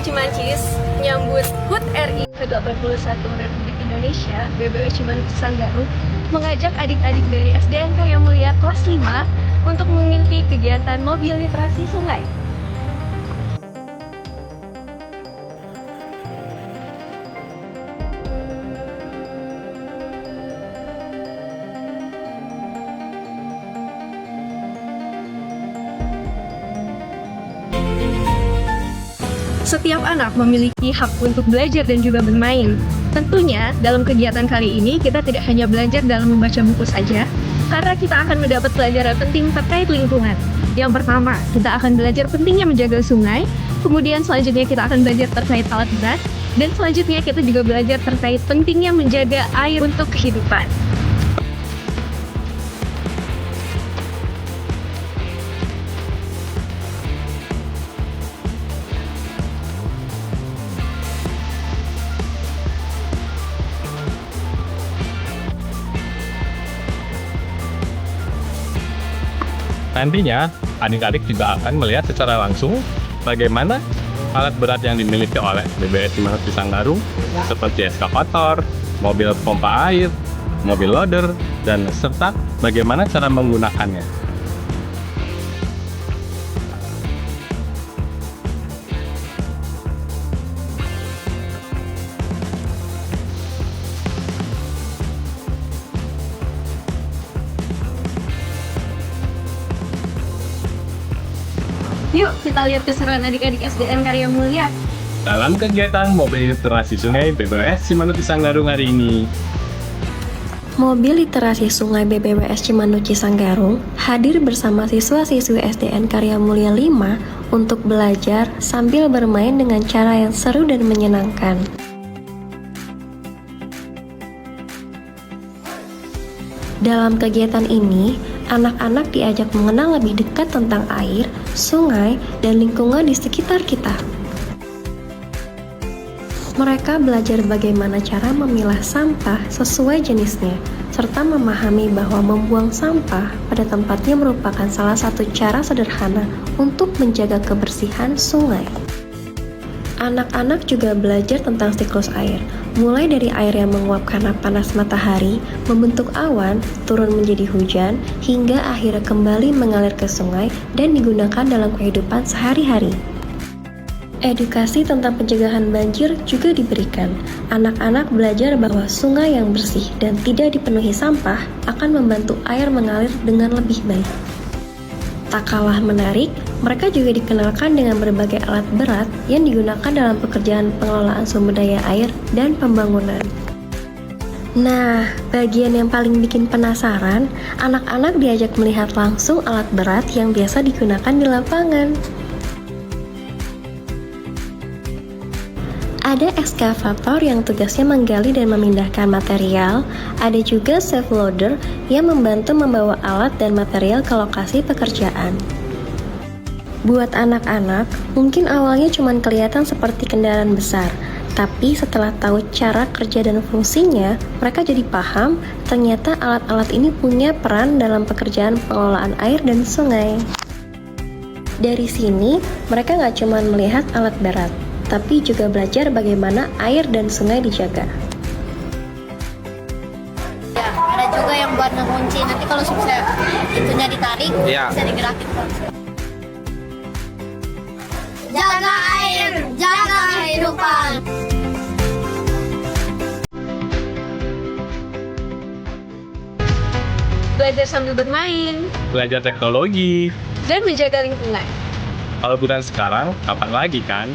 Cimancis menyambut HUT RI ke-81 Republik Indonesia, BBW Cimancis Sanggaru, mengajak adik-adik dari SDN Karya Mulia kelas 5 untuk mengikuti kegiatan mobil literasi sungai. Setiap anak memiliki hak untuk belajar dan juga bermain. Tentunya, dalam kegiatan kali ini kita tidak hanya belajar dalam membaca buku saja, karena kita akan mendapat pelajaran penting terkait lingkungan. Yang pertama, kita akan belajar pentingnya menjaga sungai, kemudian selanjutnya kita akan belajar terkait alat berat, dan selanjutnya kita juga belajar terkait pentingnya menjaga air untuk kehidupan. Nantinya, adik-adik juga akan melihat secara langsung bagaimana alat berat yang dimiliki oleh BBW Cimancis Sanggaru seperti eskavator, mobil pompa air, mobil loader, dan serta bagaimana cara menggunakannya. Yuk, kita lihat keseruan adik-adik SDN Karya Mulia. Dalam kegiatan mobil literasi sungai BBWS Cimancis Sanggaru hari ini, Mobil Literasi Sungai BBWS Cimancis Sanggaru hadir bersama siswa-siswi SDN Karya Mulia 5 untuk belajar sambil bermain dengan cara yang seru dan menyenangkan. Dalam kegiatan ini, anak-anak diajak mengenal lebih dekat tentang air, sungai, dan lingkungan di sekitar kita. Mereka belajar bagaimana cara memilah sampah sesuai jenisnya, serta memahami bahwa membuang sampah pada tempatnya merupakan salah satu cara sederhana untuk menjaga kebersihan sungai. Anak-anak juga belajar tentang siklus air, mulai dari air yang menguap karena panas matahari, membentuk awan, turun menjadi hujan, hingga akhirnya kembali mengalir ke sungai dan digunakan dalam kehidupan sehari-hari. Edukasi tentang pencegahan banjir juga diberikan. Anak-anak belajar bahwa sungai yang bersih dan tidak dipenuhi sampah akan membantu air mengalir dengan lebih baik. Tak kalah menarik, mereka juga dikenalkan dengan berbagai alat berat yang digunakan dalam pekerjaan pengelolaan sumber daya air dan pembangunan. Nah, bagian yang paling bikin penasaran, anak-anak diajak melihat langsung alat berat yang biasa digunakan di lapangan. Ada ekskavator yang tugasnya menggali dan memindahkan material, ada juga self loader yang membantu membawa alat dan material ke lokasi pekerjaan. Buat anak-anak, mungkin awalnya cuma kelihatan seperti kendaraan besar, tapi setelah tahu cara kerja dan fungsinya, mereka jadi paham ternyata alat-alat ini punya peran dalam pekerjaan pengelolaan air dan sungai. Dari sini, mereka nggak cuma melihat alat berat, tapi juga belajar bagaimana air dan sungai dijaga. Ya, ada juga yang buat ngekunci. Nanti kalau bisa itunya ditarik, bisa digerakin. Jaga air, jaga kehidupan. Belajar sambil bermain, belajar teknologi. dan menjaga lingkungan. Kalau bukan sekarang, kapan lagi kan?